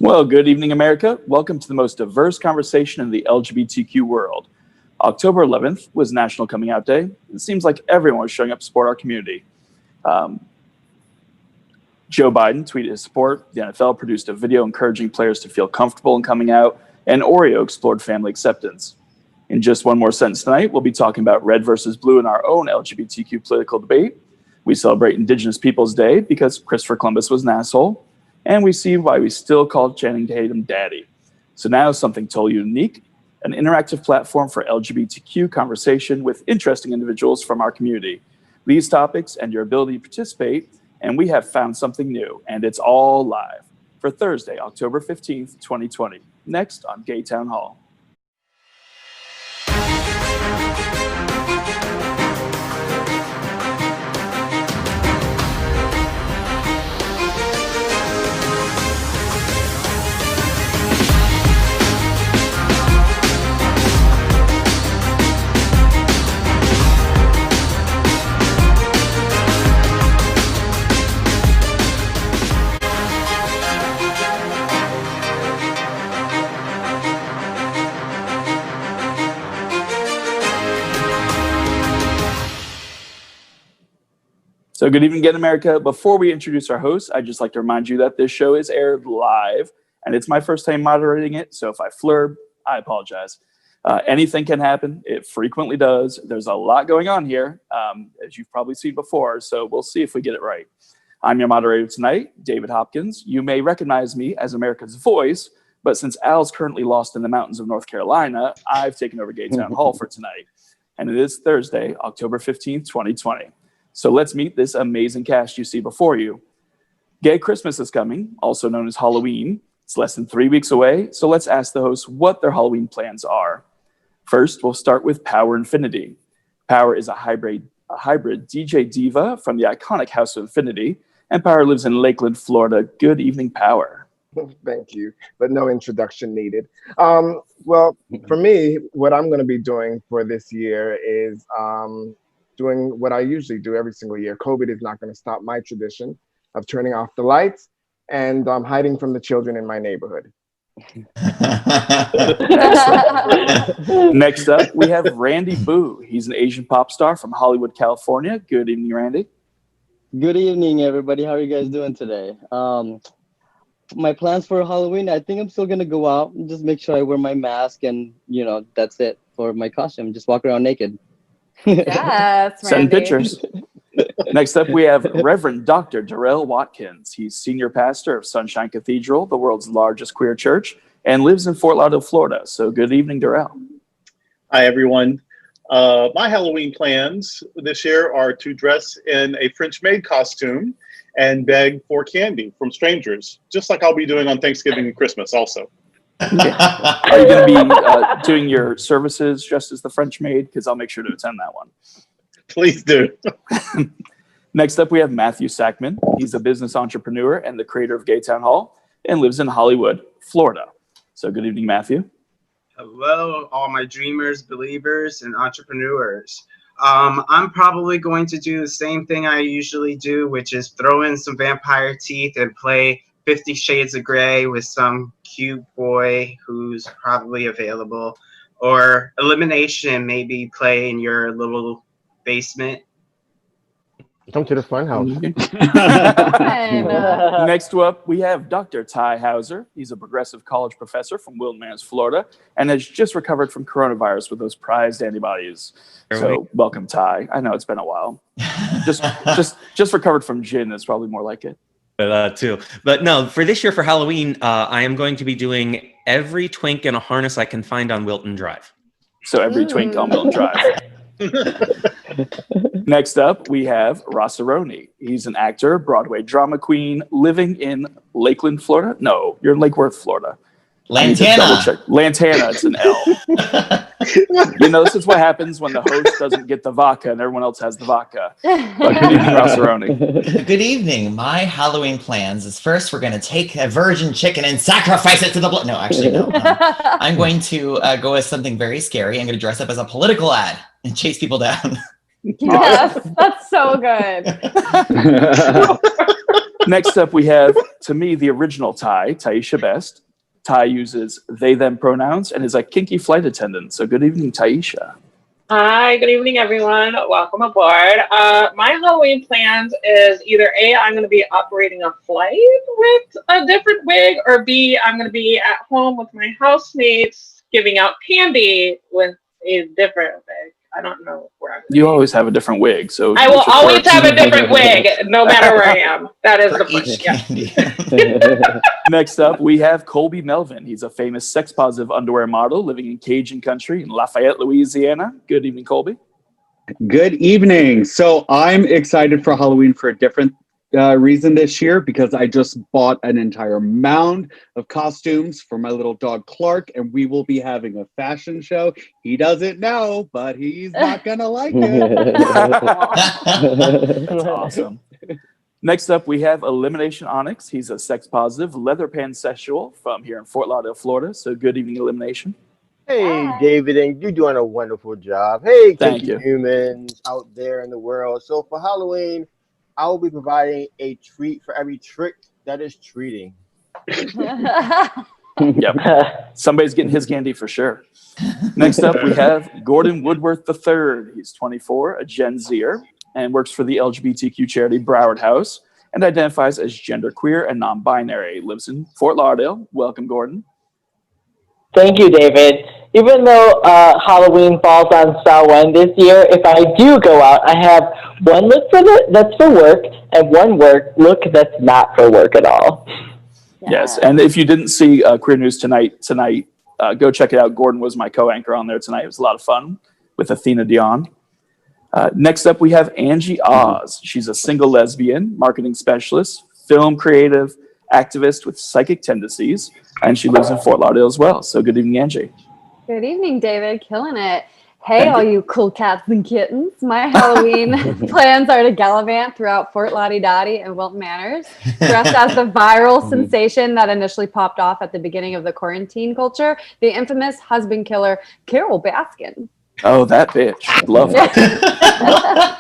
Well, good evening, America. Welcome to the most diverse conversation in the LGBTQ world. October 11th was National Coming Out Day. It seems like everyone was showing up to support our community. Um, Joe Biden tweeted his support. The NFL produced a video encouraging players to feel comfortable in coming out, and Oreo explored family acceptance. In just one more sentence tonight, we'll be talking about red versus blue in our own LGBTQ political debate. We celebrate Indigenous Peoples Day because Christopher Columbus was an asshole. And we see why we still call Channing Tatum daddy. So now something totally unique, an interactive platform for LGBTQ conversation with interesting individuals from our community. These topics and your ability to participate, and we have found something new, and it's all live for Thursday, October 15th, 2020, next on Gay Town Hall. So good evening again, America. Before we introduce our hosts, I'd just like to remind you that this show is aired live, and it's my first time moderating it, so if I flurb, I apologize. Anything can happen. It frequently does. There's a lot going on here, as you've probably seen before, so we'll see if we get it right. I'm your moderator tonight, David Hopkins. You may recognize me as America's voice, but since Al's currently lost in the mountains of North Carolina, I've taken over Gay Town Hall for tonight, and it is Thursday, October 15th, 2020. So let's meet this amazing cast you see before you. Gay Christmas is coming, also known as Halloween. It's less than 3 weeks away, so let's ask the hosts what their Halloween plans are. First, we'll start with Power Infinity. Power is a hybrid DJ diva from the iconic House of Infinity, and Power lives in Lakeland, Florida. Good evening, Power. Thank you, but no introduction needed. Well, for me, what I'm going to be doing for this year is doing what I usually do every single year. COVID is not going to stop my tradition of turning off the lights and hiding from the children in my neighborhood. Next up, we have Randy Boo. He's an Asian pop star from Hollywood, California. Good evening, Randy. Good evening, everybody. How are you guys doing today? My plans for Halloween, I think I'm still going to go out and just make sure I wear my mask and, that's it for my costume. Just walk around naked. Yes, Send pictures. Next up, we have Reverend Dr. Darrell Watkins. He's senior pastor of Sunshine Cathedral, the world's largest queer church, and lives in Fort Lauderdale, Florida. So good evening, Darrell. Hi, everyone. My Halloween plans this year are to dress in a French maid costume and beg for candy from strangers, just like I'll be doing on Thanksgiving and Christmas also. Okay. Are you going to be doing your services just as the French maid? Because I'll make sure to attend that one. Please do. Next up, we have Matthew Sackman. He's a business entrepreneur and the creator of Gay Town Hall and lives in Hollywood, Florida. So good evening, Matthew. Hello, all my dreamers, believers, and entrepreneurs. I'm probably going to do the same thing I usually do, which is throw in some vampire teeth and play 50 Shades of Grey with some cute boy who's probably available, or elimination, maybe play in your little basement. Come to the fun house. Next up, we have Dr. Ty Hauser. He's a progressive college professor from Wilton Manors, Florida, and has just recovered from coronavirus with those prized antibodies. So welcome, Ty. I know it's been a while. Just recovered from gin is probably more like it. Too. But no, for this year for Halloween, I am going to be doing every twink in a harness I can find on Wilton Drive. So every twink on Wilton Drive. Next up, we have Rossaroni. He's an actor, Broadway drama queen, living in Lakeland, Florida. No, you're in Lake Worth, Florida. Lantana. Lantana, it's an L. This is what happens when the host doesn't get the vodka and everyone else has the vodka. But good evening, Rossaroni. Good evening. My Halloween plans is first we're going to take a virgin chicken and sacrifice it to the blood. No, actually, no. I'm going to go with something very scary. I'm going to dress up as a political ad and chase people down. Yes, that's so good. Next up, we have, to me, the original Ty, Taisha Best. Ty uses they, them pronouns and is a kinky flight attendant. So good evening, Taisha. Hi, good evening, everyone. Welcome aboard. My Halloween plans is either A, I'm going to be operating a flight with a different wig, or B, I'm going to be at home with my housemates giving out candy with a different wig. I don't know where I'm going. You always have a different wig, so I will always have a different wig, no matter where I am. That is the point. Yeah. Next up, we have Colby Melvin. He's a famous sex-positive underwear model living in Cajun country in Lafayette, Louisiana. Good evening, Colby. Good evening. So I'm excited for Halloween for a different reason this year, because I just bought an entire mound of costumes for my little dog Clark, and we will be having a fashion show. He doesn't know, but he's not gonna like it. That's awesome. Next up, we have Elimination Onyx. He's a sex-positive leather pansexual from here in Fort Lauderdale, Florida. So good evening, Elimination. Hey, David, and you're doing a wonderful job. Hey, Thank kinky you. humans out there in the world. So for Halloween, I will be providing a treat for every trick that is treating. Yep. Somebody's getting his candy for sure. Next up, we have Gordon Woodworth III. He's 24, a Gen Zer, and works for the LGBTQ charity Broward House, and identifies as genderqueer and non-binary. Lives in Fort Lauderdale. Welcome, Gordon. Thank you, David. Even though Halloween falls on Samhain this year, if I do go out, I have one look that's for work and one look that's not for work at all. Yes, and if you didn't see Queer News tonight, go check it out. Gordon was my co-anchor on there tonight. It was a lot of fun with Athena Dion. Next up, we have Angie Oz. She's a single lesbian, marketing specialist, film creative, activist with psychic tendencies, and she lives in Fort Lauderdale as well. So good evening, Angie. Good evening, David. Killing it. Hey, all you cool cats and kittens. My Halloween plans are to gallivant throughout Fort Lottie-Dottie and Wilton Manors, dressed as the viral sensation that initially popped off at the beginning of the quarantine culture, the infamous husband killer, Carol Baskin. Oh, that bitch. Love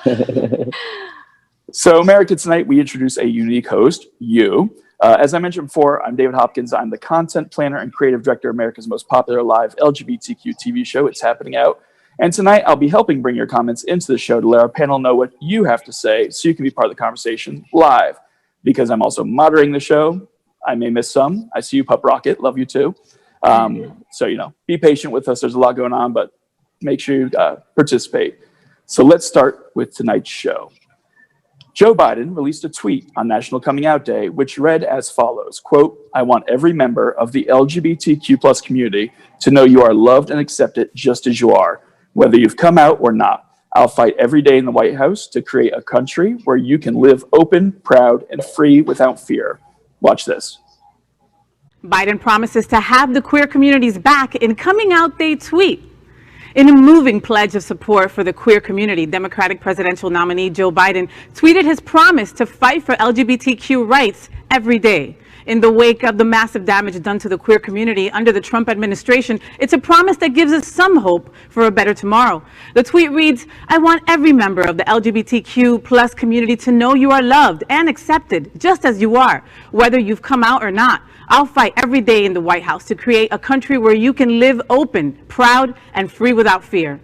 her. So, America, tonight we introduce a unique host, you. As I mentioned before, I'm David Hopkins. I'm the content planner and creative director of America's most popular live LGBTQ TV show, It's Happening Out. And tonight I'll be helping bring your comments into the show to let our panel know what you have to say so you can be part of the conversation live. Because I'm also moderating the show, I may miss some. I see you, Pup Rocket. Love you too. So, be patient with us. There's a lot going on, but make sure you participate. So let's start with tonight's show. Joe Biden released a tweet on National Coming Out Day, which read as follows, quote, "I want every member of the LGBTQ plus community to know you are loved and accepted just as you are, whether you've come out or not. I'll fight every day in the White House to create a country where you can live open, proud, and free without fear." Watch this. Biden promises to have the queer community's back in Coming Out Day tweet. In a moving pledge of support for the queer community, Democratic presidential nominee Joe Biden tweeted his promise to fight for LGBTQ rights every day. In the wake of the massive damage done to the queer community under the Trump administration, it's a promise that gives us some hope for a better tomorrow. The tweet reads, "I want every member of the LGBTQ plus community to know you are loved and accepted just as you are, whether you've come out or not. I'll fight every day in the White House to create a country where you can live open, proud, and free without fear."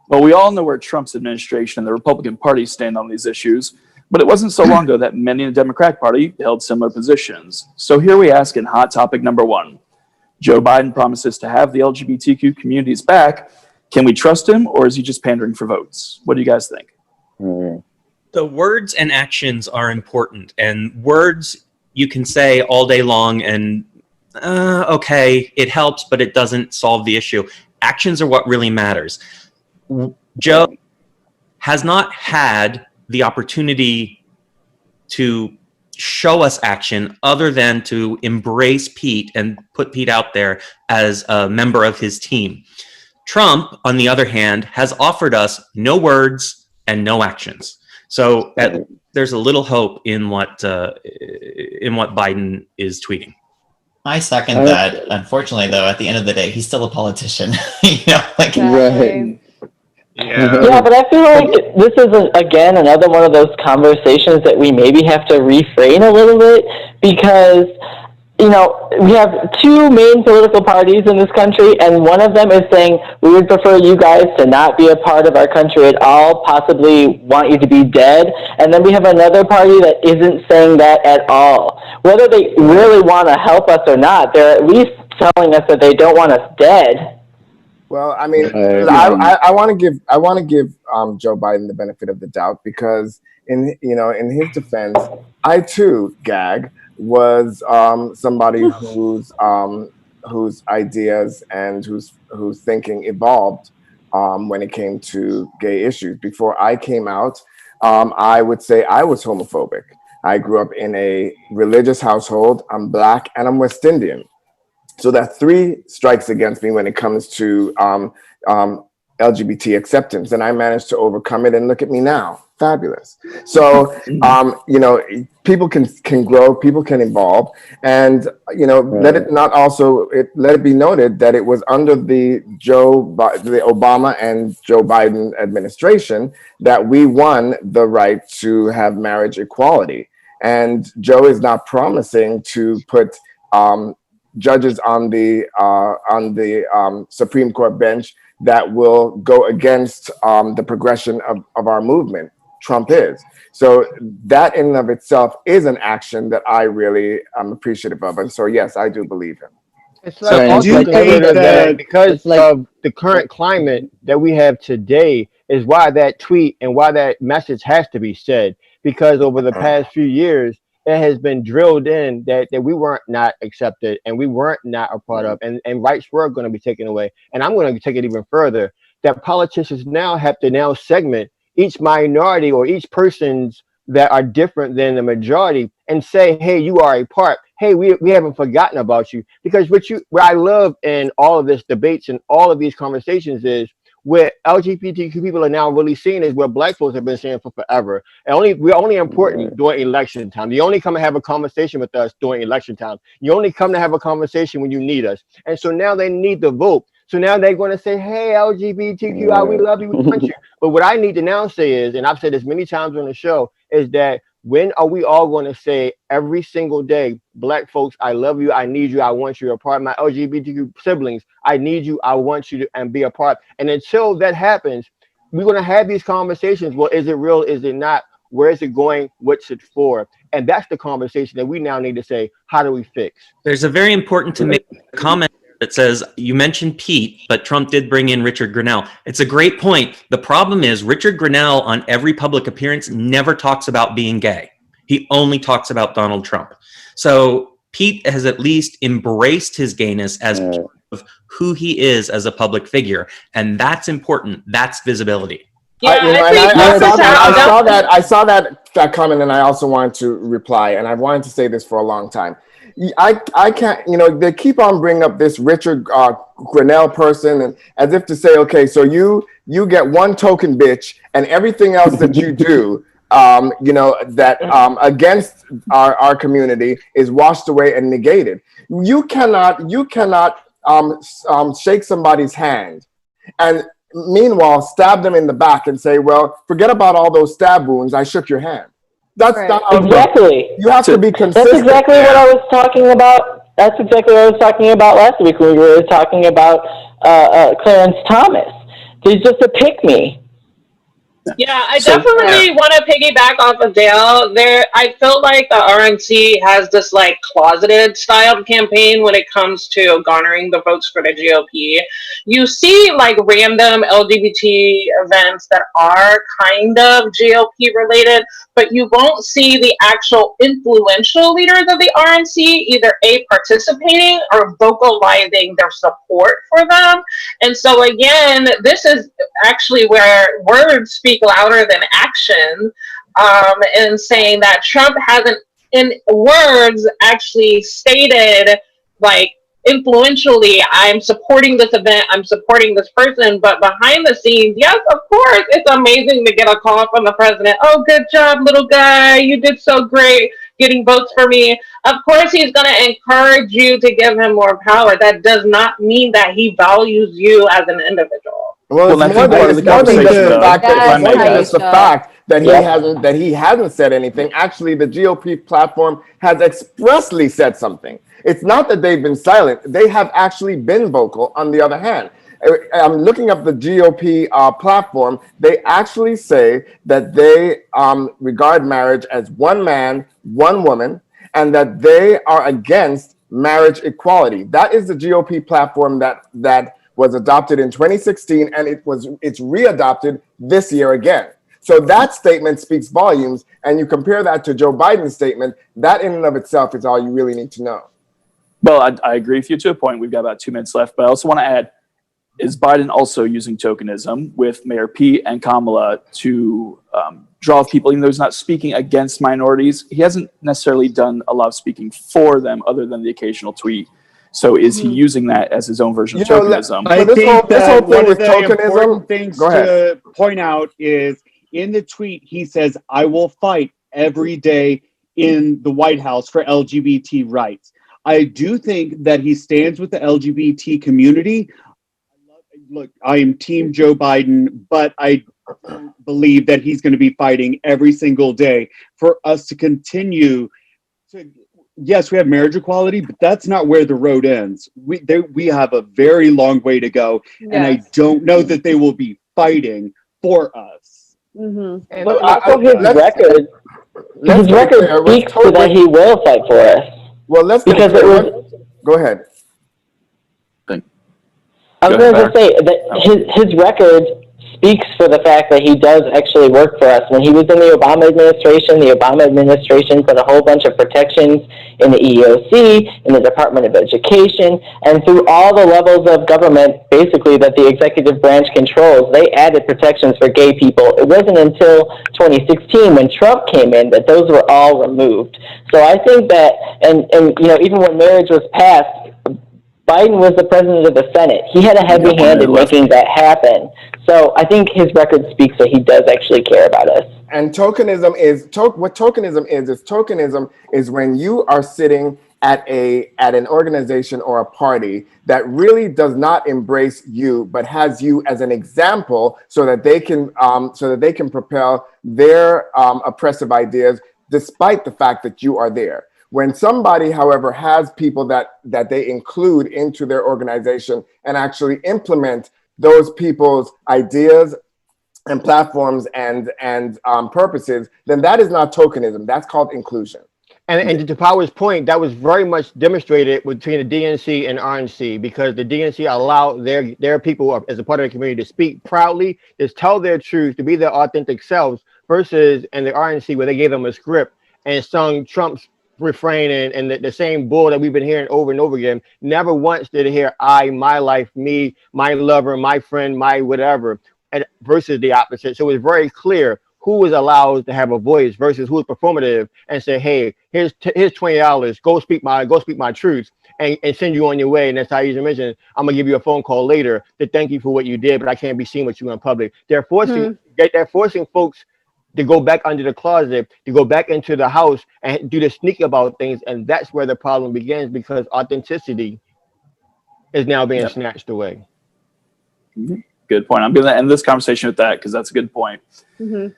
Well, we all know where Trump's administration and the Republican Party stand on these issues, but it wasn't so long ago that many in the Democratic Party held similar positions. So here we ask in hot topic number one, Joe Biden promises to have the LGBTQ communities back. Can we trust him, or is he just pandering for votes? What do you guys think? The words and actions are important, and words you can say all day long and okay, it helps, but it doesn't solve the issue. Actions are what really matters. Joe has not had the opportunity to show us action other than to embrace Pete and put Pete out there as a member of his team. Trump, on the other hand, has offered us no words and no actions. So there's a little hope in what Biden is tweeting. I second that. Unfortunately, though, at the end of the day, he's still a politician. Right. Yeah, but I feel like this is, again, another one of those conversations that we maybe have to refrain a little bit because, you know, we have two main political parties in this country, and one of them is saying, we would prefer you guys to not be a part of our country at all, possibly want you to be dead. And then we have another party that isn't saying that at all. Whether they really want to help us or not, they're at least telling us that they don't want us dead. Well, I mean, I want to give Joe Biden the benefit of the doubt because in his defense, I too, Gag, was somebody whose ideas and whose thinking evolved when it came to gay issues. Before I came out, I would say I was homophobic. I grew up in a religious household. I'm Black and I'm West Indian. So that 3 strikes against me when it comes to LGBT acceptance, and I managed to overcome it. And look at me now, fabulous. So people can grow, people can evolve, and let it be noted that it was under the Obama and Joe Biden administration that we won the right to have marriage equality. And Joe is not promising to put judges on the Supreme Court bench that will go against the progression of our movement. Trump is. So that in and of itself is an action that I really am appreciative of. And so, yes, I do believe him. It's like also consider that because of the current climate that we have today is why that tweet and why that message has to be said. Because over the past few years, it has been drilled in that we weren't not accepted and we weren't not a part of, and rights were going to be taken away. And I'm going to take it even further, that politicians now have to now segment each minority or each person's that are different than the majority and say, hey, you are a part. Hey, we haven't forgotten about you. Because what I love in all of this debates and all of these conversations is what LGBTQ people are now really seeing is what Black folks have been saying for forever. And we're only important during election time. You only come and have a conversation with us during election time. You only come to have a conversation when you need us. And so now they need the vote. So now they're going to say, hey, LGBTQ, we love you, we want you. But what I need to now say is, and I've said this many times on the show, is that when are we all going to say every single day, Black folks, I love you, I need you, I want you, a part of my LGBTQ siblings, I need you, I want you to and be a part. And until that happens, we're going to have these conversations. Well, is it real? Is it not? Where is it going? What's it for? And that's the conversation that we now need to say, how do we fix? There's a very important to make comment that says, you mentioned Pete, but Trump did bring in Richard Grenell. It's a great point. The problem is Richard Grenell on every public appearance never talks about being gay. He only talks about Donald Trump. So Pete has at least embraced his gayness as part of who he is as a public figure. And that's important. That's visibility. Yeah, I saw that comment, and I also wanted to reply, and I've wanted to say this for a long time. I can't, they keep on bringing up this Richard Grenell person, and as if to say, okay, so you get one token bitch, and everything else that you do, against our community is washed away and negated. You cannot shake somebody's hand, and meanwhile stab them in the back and say, well, forget about all those stab wounds. I shook your hand. That's not exactly. You have to be consistent. That's exactly what I was talking about. That's exactly what I was talking about last week when we were talking about Clarence Thomas. He's just a pick-me. Yeah, I definitely want to piggyback off of Dale. I feel like the RNC has this like closeted style campaign when it comes to garnering the votes for the GOP. You see like random LGBT events that are kind of GOP related, but you won't see the actual influential leaders of the RNC either participating or vocalizing their support for them. And so again, this is actually where words speak louder than action, and saying that Trump hasn't in words actually stated like influentially, I'm supporting this event, I'm supporting this person, but behind the scenes, yes, of course, it's amazing to get a call from the president. Oh, good job, little guy, you did so great getting votes for me. Of course, he's going to encourage you to give him more power. That does not mean that he values you as an individual. Well, it's I more think than, part of it's the more than just conversation, the though, fact that, if I it's more may than add. just the fact that he hasn't said anything. Actually, the GOP platform has expressly said something. It's not that they've been silent. They have actually been vocal, on the other hand. I'm looking up the GOP platform. They actually say that they regard marriage as one man, one woman, and that they are against marriage equality. That is the GOP platform that was adopted in 2016, and it's readopted this year again. So that statement speaks volumes, and you compare that to Joe Biden's statement, that in and of itself is all you really need to know. Well, I agree with you to a point. We've got about 2 minutes left, but I also want to add, is Biden also using tokenism with Mayor Pete and Kamala to draw people, even though he's not speaking against minorities? He hasn't necessarily done a lot of speaking for them other than the occasional tweet. So is he using that as his own version of tokenism? I think this whole that thing one with of the tokenism. important things Go ahead. to point out is in the tweet, he says, I will fight every day in the White House for LGBT rights. I do think that he stands with the LGBT community. Look, I am Team Joe Biden, but I don't believe that he's going to be fighting every single day for us to continue to. Yes, we have marriage equality, but that's not where the road ends. We have a very long way to go, and I don't know that they will be fighting for us. Mm-hmm. But also his record speaks to that he will fight for us. Well, let's because it was. Go ahead. I was going to say that his record speaks for the fact that he does actually work for us. When he was in the Obama administration put a whole bunch of protections in the EEOC, in the Department of Education, and through all the levels of government, basically, that the executive branch controls, they added protections for gay people. It wasn't until 2016 when Trump came in that those were all removed. So I think that, and even when marriage was passed, Biden was the president of the Senate. He had a heavy hand in making that happen. So I think his record speaks that he does actually care about us. And tokenism is what tokenism is when you are sitting at an organization or a party that really does not embrace you, but has you as an example, so that they can propel their oppressive ideas, despite the fact that you are there. When somebody, however, has people that they include into their organization and actually implement those people's ideas and platforms and purposes, then that is not tokenism. That's called inclusion. And to Power's point, that was very much demonstrated between the DNC and RNC, because the DNC allowed their people as a part of the community to speak proudly, to tell their truth, to be their authentic selves, versus in the RNC where they gave them a script and sung Trump's refrain and the same bull that we've been hearing over and over again. Never once did I hear I, my life, me, my lover, my friend, my whatever, and versus the opposite. So it was very clear who was allowed to have a voice versus who was performative and say, hey, here's $20, go speak my truth and send you on your way. And that's how you mentioned, I'm gonna give you a phone call later to thank you for what you did, but I can't be seen with you in public. They're forcing folks to go back under the closet, to go back into the house and do the sneak about things. And that's where the problem begins, because authenticity is now being snatched away. Mm-hmm. Good point. I'm going to end this conversation with that because that's a good point. Mm-hmm.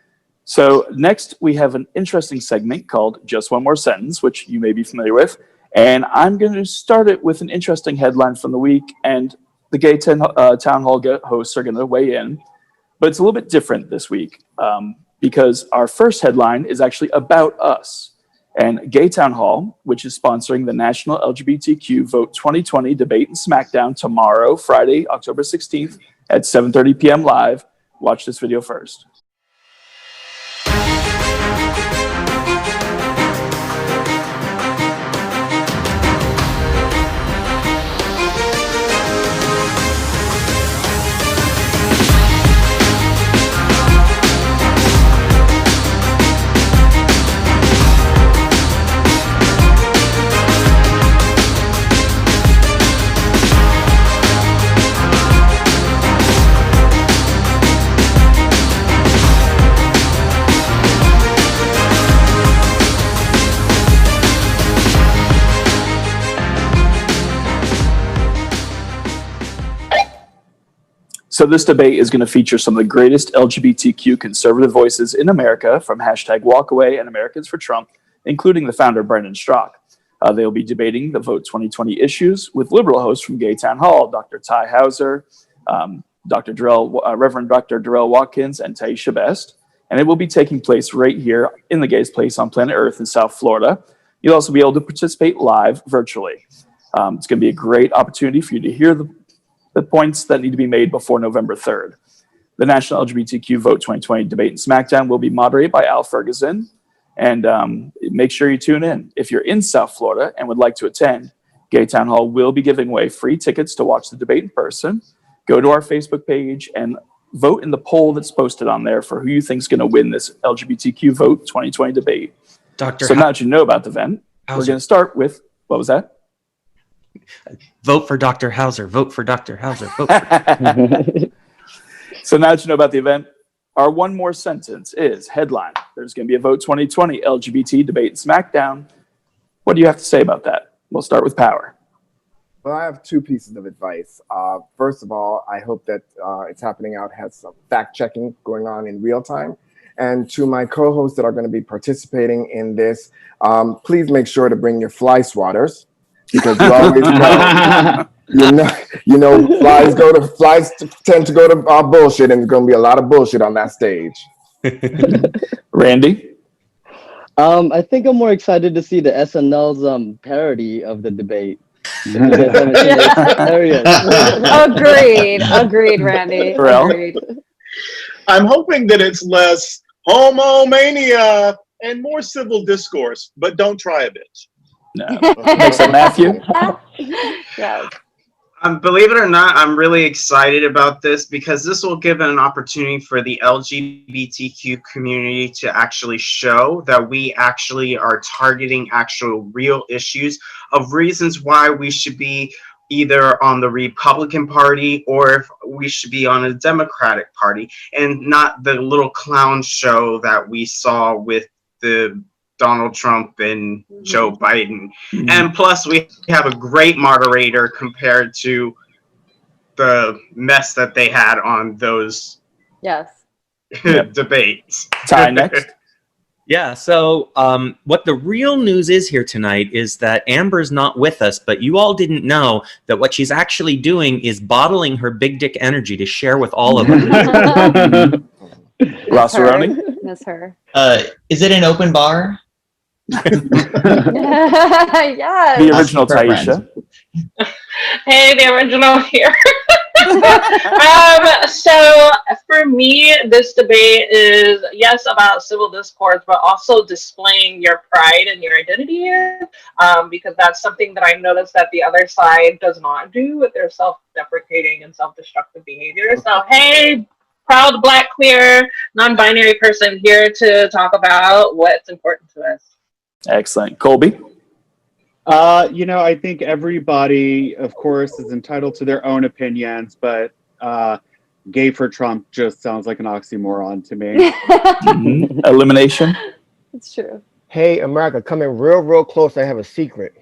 So next we have an interesting segment called Just One More Sentence, which you may be familiar with. And I'm going to start it with an interesting headline from the week, and the Gay Town Hall hosts are going to weigh in. But it's a little bit different this week. Because our first headline is actually about us. And Gay Town Hall, which is sponsoring the National LGBTQ Vote 2020 debate and smackdown tomorrow, Friday, October 16th at 7:30 p.m. live. Watch this video first. So this debate is going to feature some of the greatest LGBTQ conservative voices in America, from #Walkaway and Americans for Trump, including the founder, Brendan Strock. They'll be debating the Vote 2020 issues with liberal hosts from Gay Town Hall, Dr. Ty Hauser, Reverend Dr. Darrell Watkins, and Taisha Best. And it will be taking place right here in the Gay's Place on planet Earth in South Florida. You'll also be able to participate live virtually. It's going to be a great opportunity for you to hear the points that need to be made before November 3rd. The National LGBTQ Vote 2020 Debate and Smackdown will be moderated by Al Ferguson. And make sure you tune in. If you're in South Florida and would like to attend, Gay Town Hall will be giving away free tickets to watch the debate in person. Go to our Facebook page and vote in the poll that's posted on there for who you think is going to win this LGBTQ Vote 2020 debate. So now that you know about the event, we're going to start with, what was that? Vote for Dr. Hauser. Vote for Dr. Hauser. Vote for So now that you know about the event, our one more sentence is headline. There's going to be a Vote 2020 LGBT debate and smackdown. What do you have to say about that? We'll start with Power. Well, I have two pieces of advice. First of all, I hope that It's Happening Out has some fact checking going on in real time. And to my co-hosts that are going to be participating in this, please make sure to bring your fly swatters, because you always know, flies tend to go to bullshit, and there's going to be a lot of bullshit on that stage. Randy? I think I'm more excited to see the SNL's parody of the debate. Agreed, Randy. Agreed. I'm hoping that it's less homomania and more civil discourse, but don't try a bitch. No. Next up, Matthew. Yeah. Believe it or not, I'm really excited about this because this will give an opportunity for the LGBTQ community to actually show that we actually are targeting actual real issues of reasons why we should be either on the Republican Party or if we should be on a Democratic Party, and not the little clown show that we saw with the Donald Trump and Joe Biden. And plus, we have a great moderator compared to the mess that they had on those debates. Ty, next. Yeah, so what the real news is here tonight is that Amber's not with us, but you all didn't know that what she's actually doing is bottling her big dick energy to share with all of us. Ross-Aroni? Miss her. Is it an open bar? Yes. The original Taisha. Hey, the original here. So for me, this debate is, yes, about civil discourse, but also displaying your pride and your identity here, because that's something that I noticed that the other side does not do with their self-deprecating and self-destructive behavior. So, hey, proud Black, queer, non-binary person here to talk about what's important to us. Excellent. Colby? I think everybody, of course, is entitled to their own opinions, but gay for Trump just sounds like an oxymoron to me. Elimination? It's true. Hey, America, coming real close. I have a secret.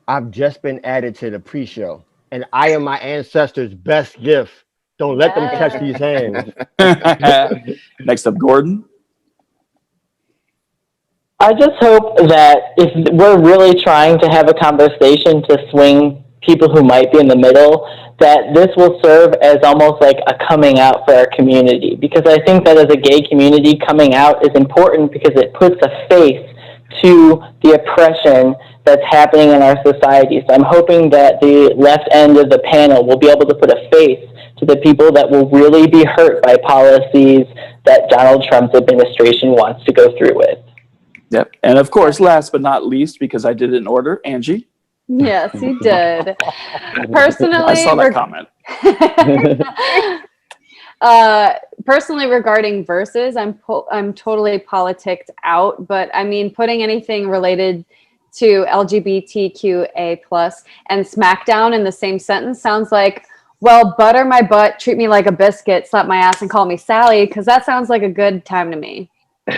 I've just been added to the pre-show, and I am my ancestors' best gift. Don't let them catch these hands. Next up, Gordon. I just hope that if we're really trying to have a conversation to swing people who might be in the middle, that this will serve as almost like a coming out for our community. Because I think that as a gay community, coming out is important because it puts a face to the oppression that's happening in our society. So I'm hoping that the left end of the panel will be able to put a face to the people that will really be hurt by policies that Donald Trump's administration wants to go through with. Yep. And of course, last but not least, because I did it in order, Angie. Yes, you did. Personally, I saw that comment. Personally, regarding verses, I'm totally politicked out. But I mean, putting anything related to LGBTQA+ and SmackDown in the same sentence sounds like, well, butter my butt, treat me like a biscuit, slap my ass, and call me Sally, because that sounds like a good time to me.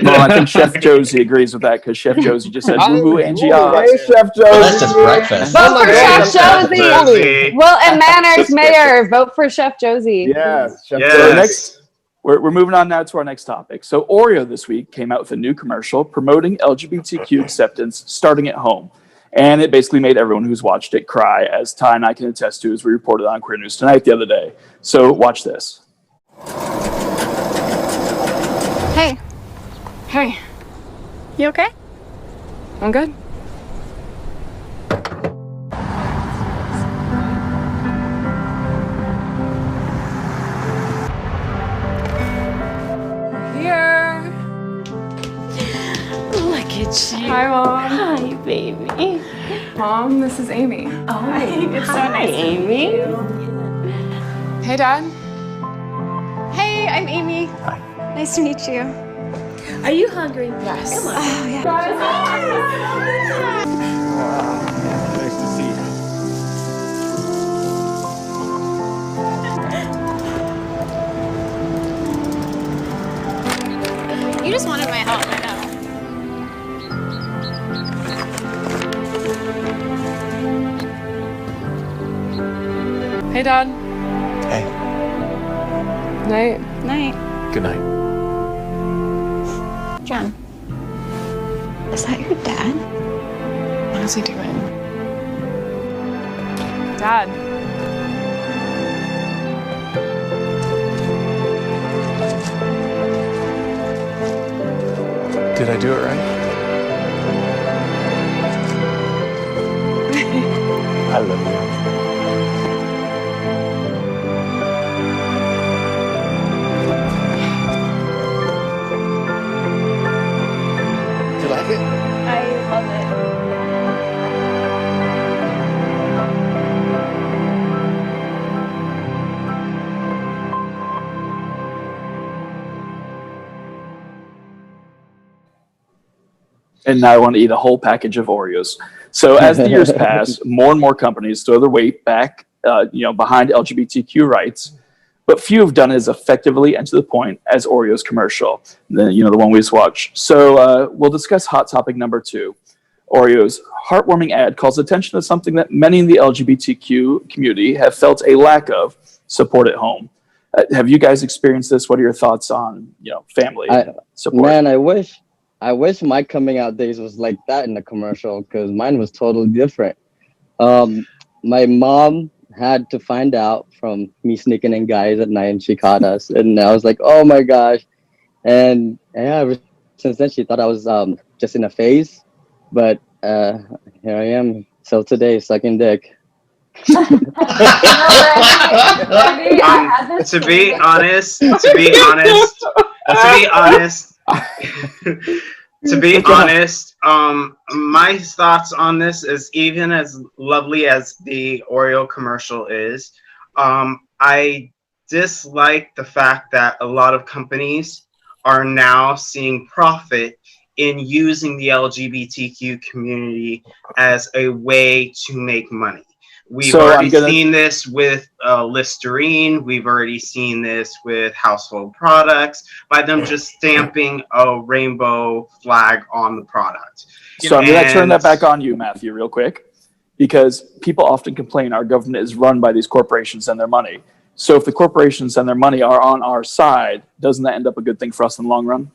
Well, I think Chef Josie agrees with that because Chef Josie just said, woo-hoo, Angie. Hey, Chef Josie. Well, that's just breakfast. Vote for Chef Josie. Josie. Will and Manners Mayor. Vote for Chef Josie. Yes, Chef Yes. So Josie. next, we're moving on now to our next topic. So Oreo this week came out with a new commercial promoting LGBTQ acceptance starting at home. And it basically made everyone who's watched it cry, as Ty and I can attest to, as we reported on Queer News Tonight the other day. So watch this. Hey. Hey. You okay? I'm good. Here. Look at you. Hi, Mom. Hi, baby. Mom, this is Amy. Oh, It's so hi, nice to meet Amy. you. Hey, Dad. Hey, I'm Amy. Hi. Nice to meet you. Are you hungry? Yes. Come on. Oh, yeah. Nice to see you. You just wanted my help, I know. Hey, Dad. Hey. Night. Night. Good night. John. Is that your dad? What is he doing? Dad. Did I do it right? I love you. Do you like it? I love it. And now I want to eat a whole package of Oreos. So as the years pass, more and more companies throw their weight back, behind LGBTQ rights, but few have done it as effectively and to the point as Oreo's commercial, the one we just watched. So we'll discuss hot topic number 2. Oreo's heartwarming ad calls attention to something that many in the LGBTQ community have felt a lack of: support at home. Have you guys experienced this? What are your thoughts on family support? Man, I wish my coming out days was like that in the commercial, because mine was totally different. My mom had to find out from me sneaking in guys at night, and she caught us, and I was like, oh my gosh. And yeah, ever since then she thought I was just in a phase, but here I am till today sucking dick. To be honest, my thoughts on this is, even as lovely as the Oreo commercial is, I dislike the fact that a lot of companies are now seeing profit in using the LGBTQ community as a way to make money. We've already seen this with Listerine. We've already seen this with household products by them just stamping a rainbow flag on the product. So I'm going to turn that back on you, Matthew, real quick, because people often complain our government is run by these corporations and their money. So if the corporations and their money are on our side, doesn't that end up a good thing for us in the long run?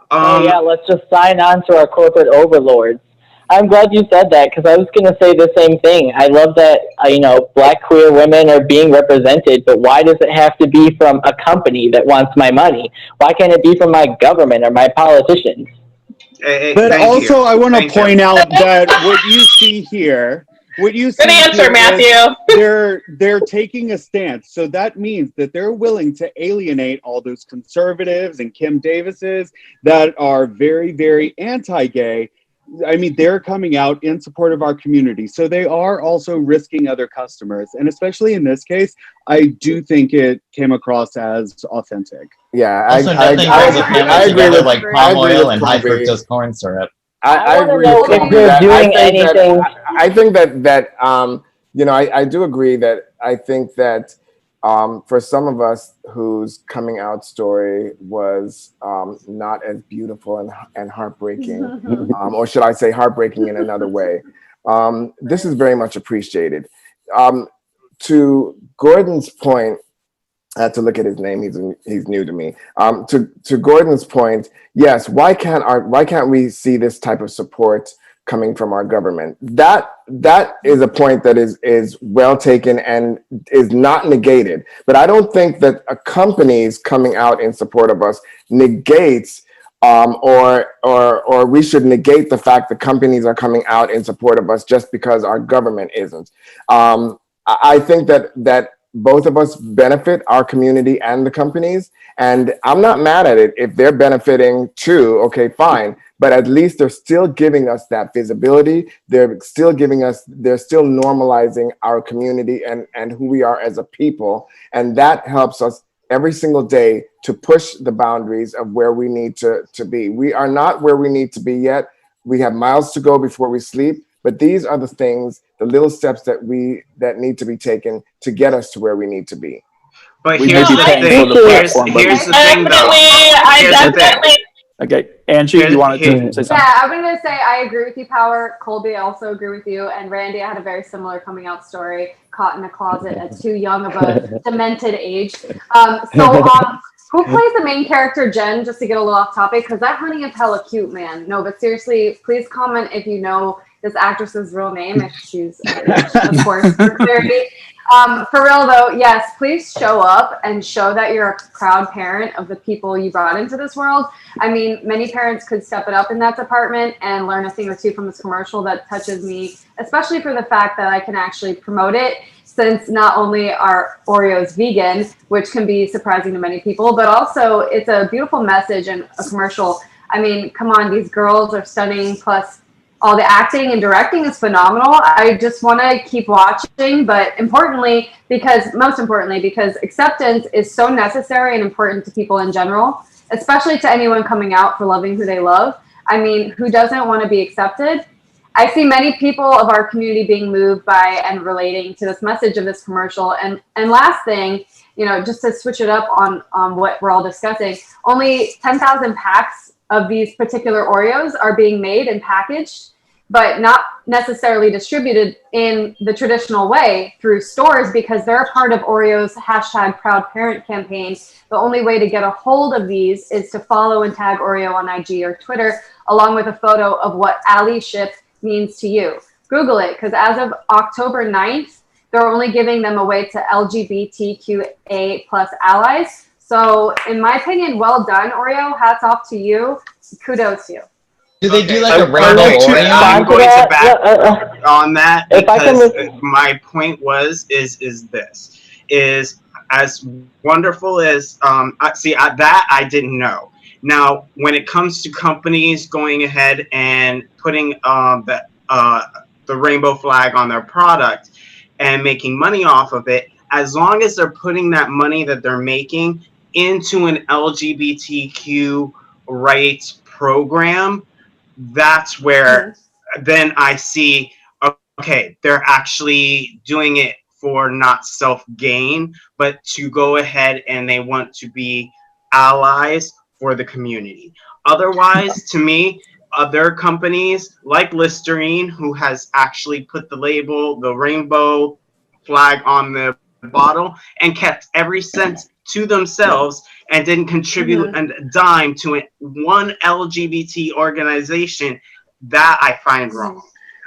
Oh yeah, let's just sign on to our corporate overlords. I'm glad you said that, because I was going to say the same thing. I love that, Black queer women are being represented, but why does it have to be from a company that wants my money? Why can't it be from my government or my politicians? But also, I want to point out that what you see here, Good answer, Matthew. They're taking a stance. So that means that they're willing to alienate all those conservatives and Kim Davises that are very, very anti-gay. I mean, they're coming out in support of our community. So they are also risking other customers. And especially in this case, I do think it came across as authentic. Yeah, Also, nothing brings a family together like palm oil and high fructose corn syrup. I agree with Colby. I think that I do agree that I think that for some of us whose coming out story was not as beautiful and heartbreaking, or should I say heartbreaking in another way, this is very much appreciated. To Gordon's point, I had to look at his name. He's new to me. To Gordon's point, yes. Why can't we see this type of support coming from our government? That is a point that is well taken and is not negated. But I don't think that a company's coming out in support of us negates or we should negate the fact that companies are coming out in support of us just because our government isn't. I think that both of us benefit, our community and the companies, and I'm not mad at it. If they're benefiting too, okay, fine. But at least they're still giving us that visibility. They're still normalizing our community and who we are as a people. And that helps us every single day to push the boundaries of where we need to be. We are not where we need to be yet. We have miles to go before we sleep. But these are the things, the little steps that need to be taken to get us to where we need to be. But We here's may the be paying thing. for the platform, but Here's the thing, though. Here's the thing. Okay, Angie, you wanted to say something? Yeah, I'm going to say I agree with you, Power. Colby, I also agree with you. And Randy, I had a very similar coming out story, caught in a closet at too young of a demented age. Who plays the main character, Jen, just to get a little off topic? Because that honey is hella cute, man. No, but seriously, please comment if you know this actress's real name, if she's of course, for clarity. For real though, yes, please show up and show that you're a proud parent of the people you brought into this world. I mean, many parents could step it up in that department and learn a thing or two from this commercial that touches me, especially for the fact that I can actually promote it, since not only are Oreos vegan, which can be surprising to many people, but also it's a beautiful message and a commercial. I mean, come on, these girls are stunning, plus all the acting and directing is phenomenal. I just want to keep watching, but most importantly, because acceptance is so necessary and important to people in general, especially to anyone coming out for loving who they love. I mean, who doesn't want to be accepted? I see many people of our community being moved by and relating to this message of this commercial. And last thing, just to switch it up on what we're all discussing, only 10,000 packs of these particular Oreos are being made and packaged, but not necessarily distributed in the traditional way through stores, because they're a part of Oreo's #ProudParent campaign. The only way to get a hold of these is to follow and tag Oreo on IG or Twitter, along with a photo of what Ally Ship means to you. Google it, because as of October 9th, they're only giving them away to LGBTQA+ allies. So in my opinion, well done, Oreo. Hats off to you. Kudos to you. Do they do like a rainbow Oreo? I'm going to back on that, because my point is as wonderful as that I didn't know. Now, when it comes to companies going ahead and putting the rainbow flag on their product and making money off of it, as long as they're putting that money that they're making into an LGBTQ rights program, that's where then I see, okay, they're actually doing it for not self-gain, but to go ahead and they want to be allies for the community. Otherwise, to me, other companies like Listerine, who has actually put the label, the rainbow flag on the bottle and kept every cent to themselves and didn't contribute a dime to one LGBT organization, that I find wrong.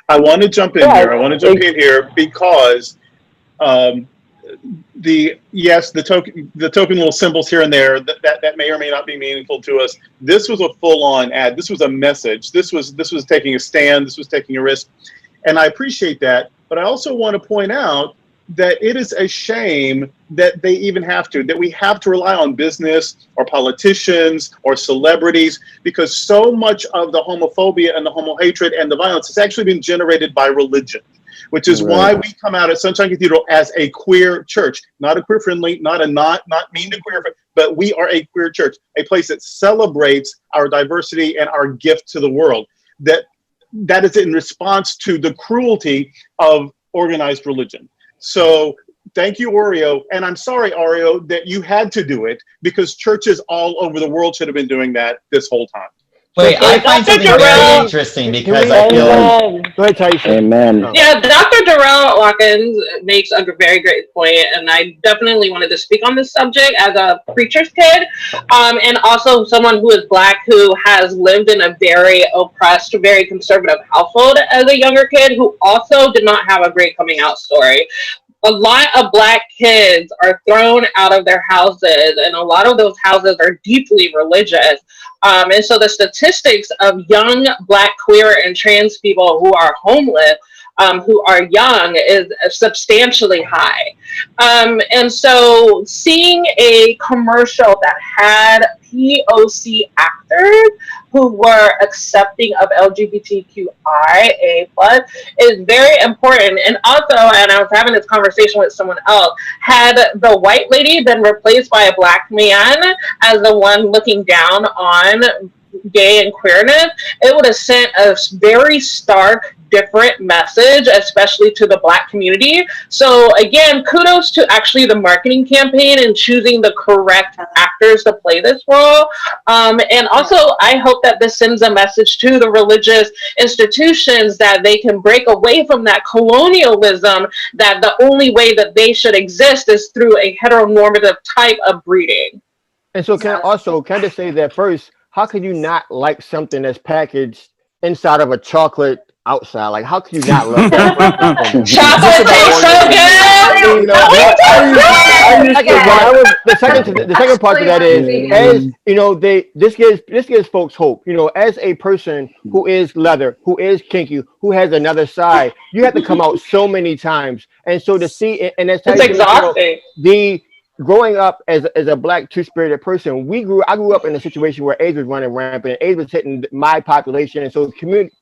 I want to jump in here. I want to jump in here because the token little symbols here and there that may or may not be meaningful to us. This was a full-on ad. This was a message. This was taking a stand. This was taking a risk, and I appreciate that. But I also want to point out that it is a shame that they even that we have to rely on business or politicians or celebrities, because so much of the homophobia and the homo hatred and the violence has actually been generated by religion, which is why we come out at Sunshine Cathedral as a queer church, not a queer friendly, not mean to queer, but we are a queer church, a place that celebrates our diversity and our gift to the world. That is in response to the cruelty of organized religion. So Thank you, Oreo. And I'm sorry, Oreo, that you had to do it because churches all over the world should have been doing that this whole time. Wait, I find something very interesting because I feel like. Go ahead, Taisha. Amen. Yeah, Dr. Darrell Watkins makes a very great point, and I definitely wanted to speak on this subject as a preacher's kid, and also someone who is Black who has lived in a very oppressed, very conservative household as a younger kid who also did not have a great coming out story. A lot of Black kids are thrown out of their houses, and a lot of those houses are deeply religious. And so the statistics of young Black, queer, and trans people who are homeless, who are young, is substantially high. And so seeing a commercial that had POC actors who were accepting of LGBTQIA+ is very important. And also, and I was having this conversation with someone else, had the white lady been replaced by a Black man as the one looking down on gay and queerness, it would have sent a very stark, different message, especially to the Black community. So again, kudos to actually the marketing campaign and choosing the correct actors to play this role. And also, I hope that this sends a message to the religious institutions that they can break away from that colonialism, that the only way that they should exist is through a heteronormative type of breeding. And so can I just say that first, how could you not like something that's packaged inside of a chocolate outside? Like, how can you not love that? Chocolate tastes so good. The second part to that is, as you know, this gives folks hope. You know, as a person who is leather, who is kinky, who has another side, you have to come out so many times, and so to see, and that's it's exhausting. Growing up as a Black two-spirited person, I grew up in a situation where AIDS was running rampant. AIDS was hitting my population, and so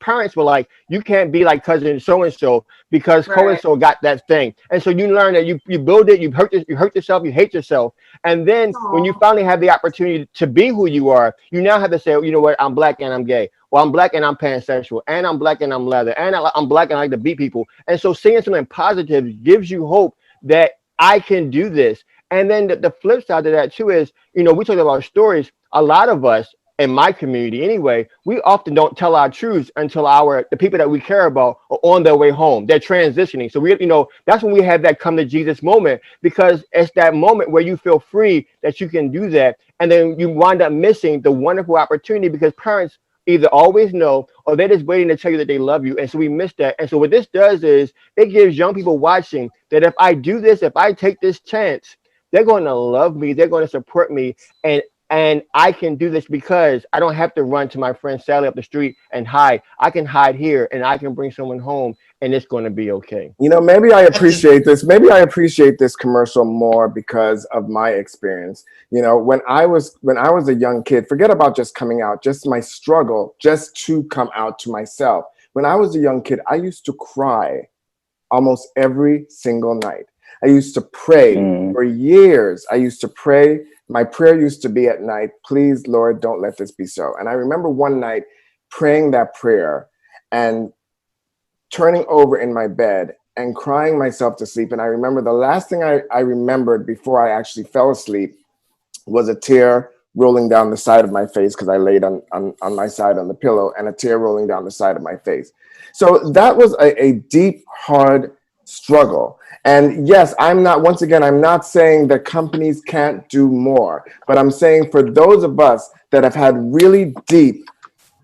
parents were like, "You can't be like cousin so and so because so and so got that thing." And so you learn that you build it, you hurt yourself, you hate yourself, and then when you finally have the opportunity to be who you are, you now have to say, "You know what? I'm Black and I'm gay. Well, I'm Black and I'm pansexual, and I'm Black and I'm leather, and I'm Black and I like to beat people." And so seeing something positive gives you hope that I can do this. And then the flip side of that too is, you know, we talk about stories. A lot of us in my community anyway, we often don't tell our truths until the people that we care about are on their way home. They're transitioning. So that's when we have that come to Jesus moment, because it's that moment where you feel free that you can do that. And then you wind up missing the wonderful opportunity because parents either always know or they're just waiting to tell you that they love you. And so we miss that. And so what this does is it gives young people watching that if I do this, if I take this chance, they're going to love me. They're going to support me. And I can do this because I don't have to run to my friend Sally up the street and hide. I can hide here and I can bring someone home and it's going to be okay. You know, maybe I appreciate this. Maybe I appreciate this commercial more because of my experience. You know, when I was a young kid, forget about just coming out, just my struggle, just to come out to myself. When I was a young kid, I used to cry almost every single night. I used to pray for years. I used to pray. My prayer used to be at night, "Please, Lord, don't let this be so." And I remember one night praying that prayer and turning over in my bed and crying myself to sleep. And I remember the last thing I remembered before I actually fell asleep was a tear rolling down the side of my face, because I laid on my side on the pillow, and a tear rolling down the side of my face. So that was a deep, hard struggle. And yes, I'm not saying that companies can't do more, but I'm saying for those of us that have had really deep,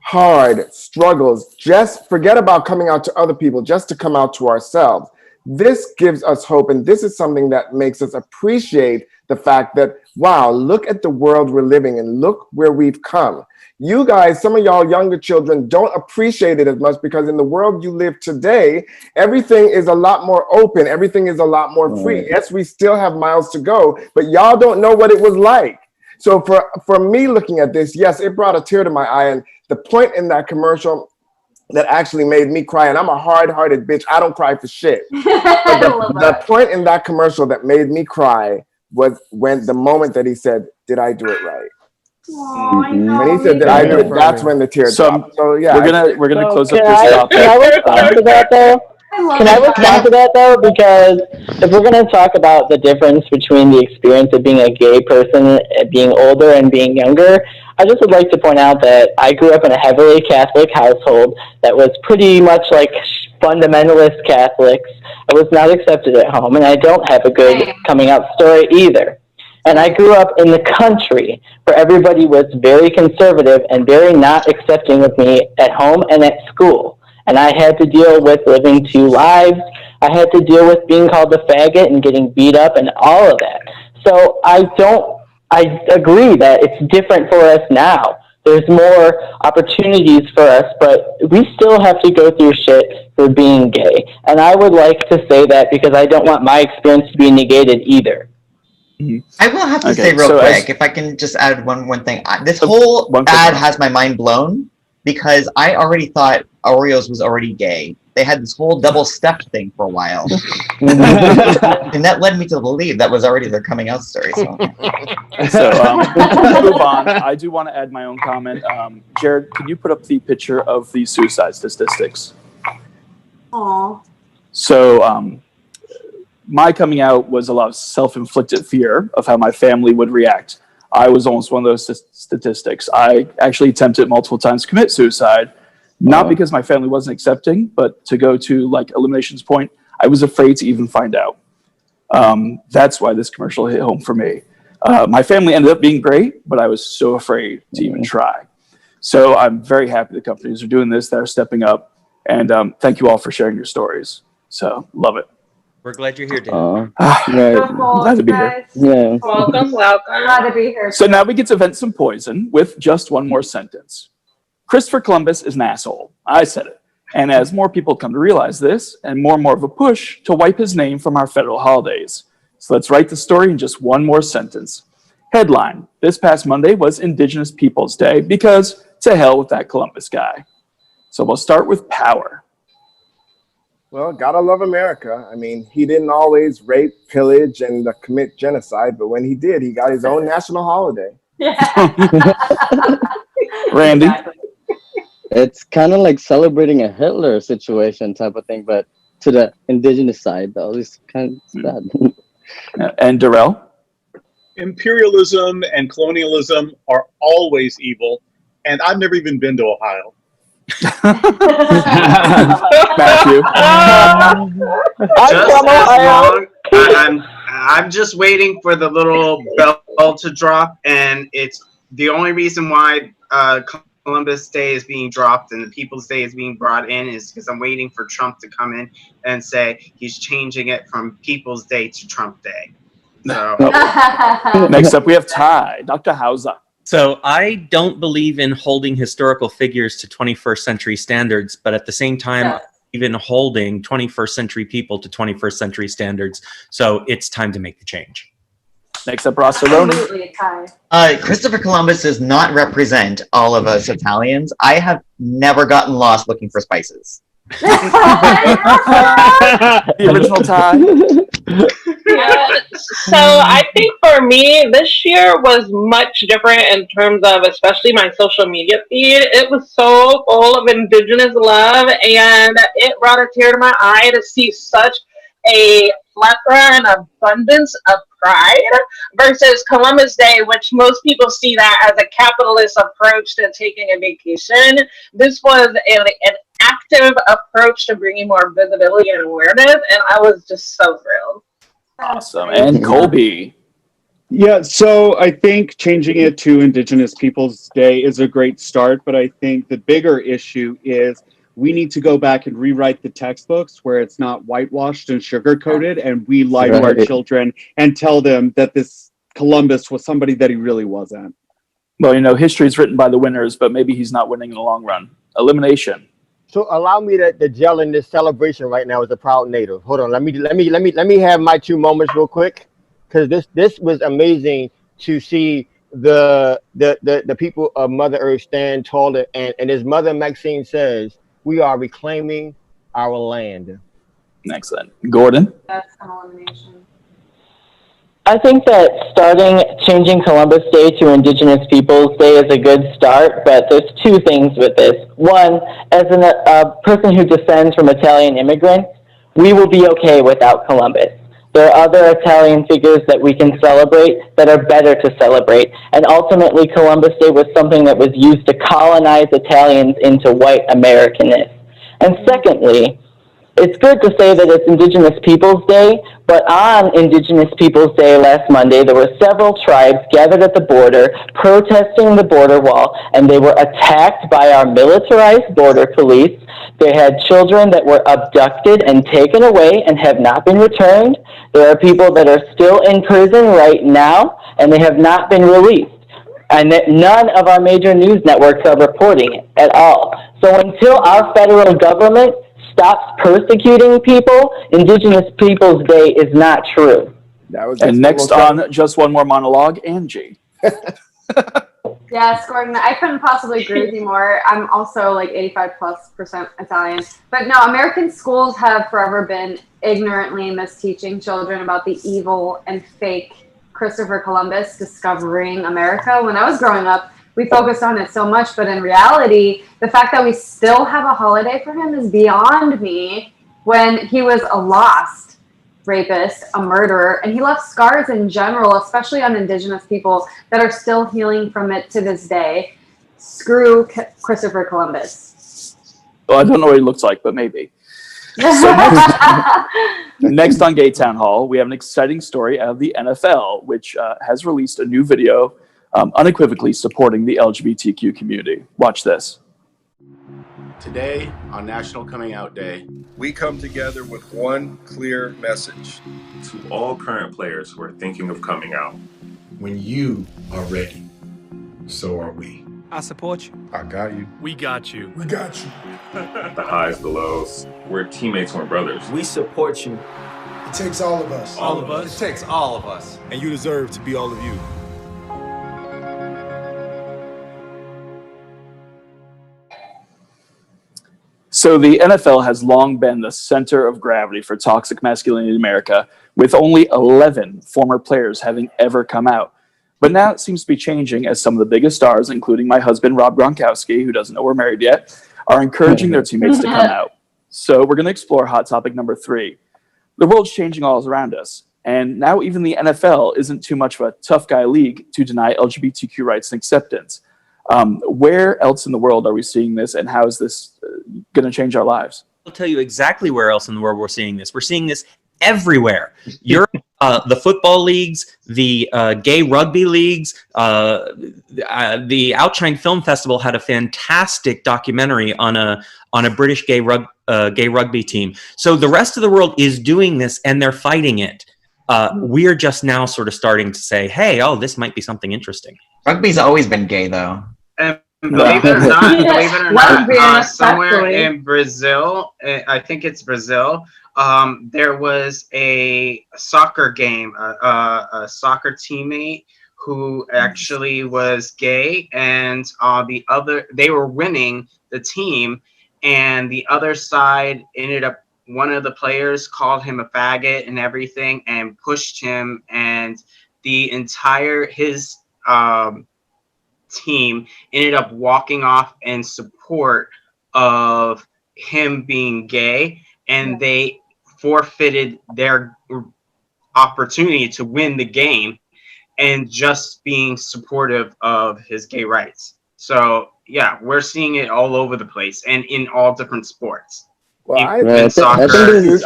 hard struggles, just forget about coming out to other people, just to come out to ourselves. This gives us hope. And this is something that makes us appreciate the fact that, wow, look at the world we're living in, look where we've come. You guys, some of y'all younger children don't appreciate it as much because in the world you live today, everything is a lot more open. Everything is a lot more free. Yes, we still have miles to go, but y'all don't know what it was like. So for me looking at this, yes, it brought a tear to my eye. And the point in that commercial that actually made me cry, and I'm a hard-hearted bitch, I don't cry for shit. The point in that commercial that made me cry was when the moment that he said, "Did I do it right?" When he said that I did, that's when the tear dropped. So yeah, we're gonna close up Can this I topic. respond to that though? Can I respond to that though? Because if we're going to talk about the difference between the experience of being a gay person, being older and being younger, I just would like to point out that I grew up in a heavily Catholic household that was pretty much like fundamentalist Catholics. I was not accepted at home, and I don't have a good coming out story either. And I grew up in the country where everybody was very conservative and very not accepting of me at home and at school. And I had to deal with living two lives. I had to deal with being called a faggot and getting beat up and all of that. So I agree that it's different for us now. There's more opportunities for us, but we still have to go through shit for being gay. And I would like to say that because I don't want my experience to be negated either. I will have to say real quick, if I can just add one thing. This whole ad has my mind blown because I already thought Oreos was already gay. They had this whole double step thing for a while. And that led me to believe that was already their coming out story. So, to move on, I do want to add my own comment. Jared, can you put up the picture of the suicide statistics? Aw. So, my coming out was a lot of self-inflicted fear of how my family would react. I was almost one of those statistics. I actually attempted multiple times to commit suicide, not because my family wasn't accepting, but to go to like elimination's point, I was afraid to even find out. That's why this commercial hit home for me. My family ended up being great, but I was so afraid to even try. So I'm very happy the companies are doing this, that are stepping up, and thank you all for sharing your stories. So love it. We're glad you're here, Dan. Glad to be here. Yeah. Welcome. Glad to be here. So now we get to vent some poison with just one more sentence. Christopher Columbus is an asshole. I said it. And as more people come to realize this, and more of a push to wipe his name from our federal holidays. So let's write the story in just one more sentence. Headline, this past Monday was Indigenous Peoples Day because to hell with that Columbus guy. So we'll start with power. Well, gotta love America. I mean, he didn't always rape, pillage, and commit genocide, but when he did, he got his own national holiday. Randy? It's kind of like celebrating a Hitler situation type of thing, but to the indigenous side, though, it's kind of sad. And Darrell? Imperialism and colonialism are always evil, and I've never even been to Ohio. Matthew? I'm just waiting for the little bell to drop, and it's the only reason why Columbus Day is being dropped and the People's Day is being brought in is because I'm waiting for Trump to come in and say he's changing it from People's Day to Trump Day. So. Next up, we have Ty, Dr. Hauser. So I don't believe in holding historical figures to 21st century standards, but at the same time, even holding 21st century people to 21st century standards. So it's time to make the change. Next up, Ross Aroni. Absolutely a tie. Christopher Columbus does not represent all of us Italians. I have never gotten lost looking for spices. The original tie. So I think for me, this year was much different in terms of especially my social media feed. It was so full of Indigenous love, and it brought a tear to my eye to see such a plethora and abundance of pride versus Columbus Day, which most people see that as a capitalist approach to taking a vacation. This was an active approach to bringing more visibility and awareness, and I was just so thrilled. Awesome. And Colby. Yeah, so I think changing it to Indigenous Peoples Day is a great start, but I think the bigger issue is we need to go back and rewrite the textbooks where it's not whitewashed and sugar-coated, and we lie to our children and tell them that this Columbus was somebody that he really wasn't. Well, you know, history is written by the winners, but maybe he's not winning in the long run. Elimination. So allow me to gel in this celebration right now as a proud Native. Hold on, let me have my 2 moments real quick, because this was amazing to see the people of Mother Earth stand taller, and as Mother Maxine says, we are reclaiming our land. Excellent. Gordon? That's an elimination. I think that changing Columbus Day to Indigenous Peoples Day is a good start, but there's 2 things with this. One, as a person who descends from Italian immigrants, we will be okay without Columbus. There are other Italian figures that we can celebrate that are better to celebrate. And ultimately, Columbus Day was something that was used to colonize Italians into white Americanness. And secondly, it's good to say that it's Indigenous Peoples Day, but on Indigenous Peoples Day last Monday, there were several tribes gathered at the border protesting the border wall, and they were attacked by our militarized border police. They had children that were abducted and taken away and have not been returned. There are people that are still in prison right now, and they have not been released. And that none of our major news networks are reporting it at all. So until our federal government stops persecuting people, Indigenous Peoples Day is not true. And next on Just One More Monologue, Angie. Yes, Gordon, I couldn't possibly agree with you more. I'm also like 85+% Italian. But no, American schools have forever been ignorantly misteaching children about the evil and fake Christopher Columbus discovering America. When I was growing up, we focused on it so much, but in reality, the fact that we still have a holiday for him is beyond me, when he was a lost rapist, a murderer, and he left scars in general, especially on Indigenous people that are still healing from it to this day. Screw Christopher Columbus. Well, I don't know what he looks like, but maybe. So next on Gay Town Hall, we have an exciting story out of the NFL, which has released a new video unequivocally supporting the LGBTQ community. Watch this. Today, on National Coming Out Day, we come together with one clear message to all current players who are thinking of coming out. When you are ready, so are we. I support you. I got you. We got you. We got you. The highs, the lows. We're teammates, we're brothers. We support you. It takes all of us. All of us. It takes all of us. And you deserve to be all of you. So the NFL has long been the center of gravity for toxic masculinity in America, with only 11 former players having ever come out. But now it seems to be changing, as some of the biggest stars, including my husband, Rob Gronkowski, who doesn't know we're married yet, are encouraging their teammates to come out. So we're going to explore hot topic number 3. The world's changing all around us, and now even the NFL isn't too much of a tough guy league to deny LGBTQ rights and acceptance. Where else in the world are we seeing this, and how is this going to change our lives? I'll tell you exactly where else in the world we're seeing this. We're seeing this everywhere. Europe, the football leagues, the gay rugby leagues, the Outshine Film Festival had a fantastic documentary on a British gay rugby team. So the rest of the world is doing this, and they're fighting it. We're just now sort of starting to say, hey, oh, this might be something interesting. Rugby's always been gay, though. And believe it or not, somewhere in Brazil, I think it's Brazil, there was a soccer game, a soccer teammate who actually was gay, and they were winning the team, and the other side ended up, one of the players called him a faggot and everything and pushed him, and the entire his team ended up walking off in support of him being gay, and they forfeited their opportunity to win the game and just being supportive of his gay rights. So yeah, we're seeing it all over the place and in all different sports. Well, I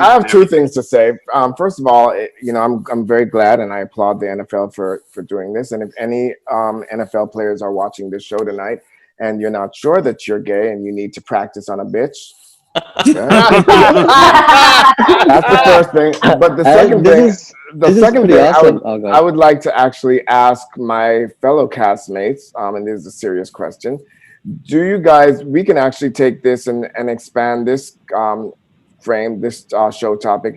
have two things to say. First of all, I'm very glad, and I applaud the NFL for doing this. And if any NFL players are watching this show tonight, and you're not sure that you're gay and you need to practice on a bitch, that's the first thing. But the second thing, I would like to actually ask my fellow castmates, and this is a serious question. Do you guys, we can actually take this and expand this show topic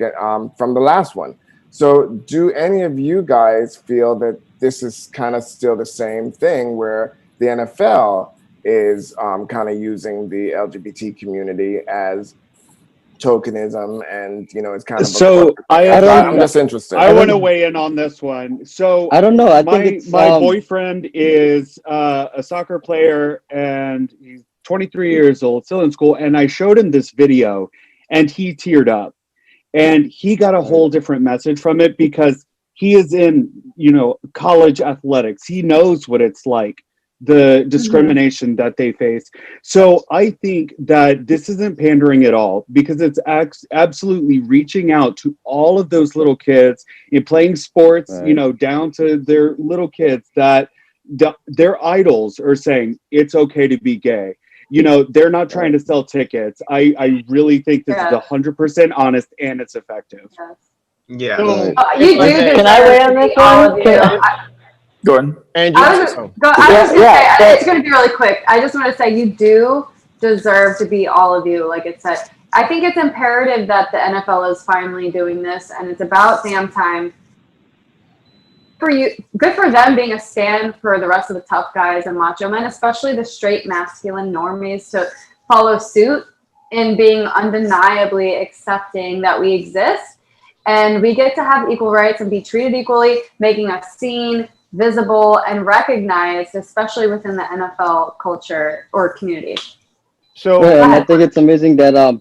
from the last one. So do any of you guys feel that this is kind of still the same thing, where the NFL is kind of using the LGBT community as tokenism, and it's kind of I'm just interested. I want to weigh in on this one. So I don't know. I think my boyfriend is a soccer player, and he's 23 years old, still in school. And I showed him this video, and he teared up. And he got a whole different message from it because he is in, college athletics. He knows what it's like, the discrimination that they face. So I think that this isn't pandering at all because it's absolutely reaching out to all of those little kids and playing sports, down to their little kids that their idols are saying it's okay to be gay. They're not trying to sell tickets. I really think this is 100% honest and it's effective. Yeah. You do deserve Can I weigh on this one? Gordon. I was just going to say, it's going to be really quick. I just want to say you do deserve to be all of you, like it said. I think it's imperative that the NFL is finally doing this, and it's about damn time. For you, good for them being a stand for the rest of the tough guys and macho men, especially the straight masculine normies, to follow suit in being undeniably accepting that we exist and we get to have equal rights and be treated equally, making us seen, visible, and recognized, especially within the NFL culture or community. So, and I think it's amazing that the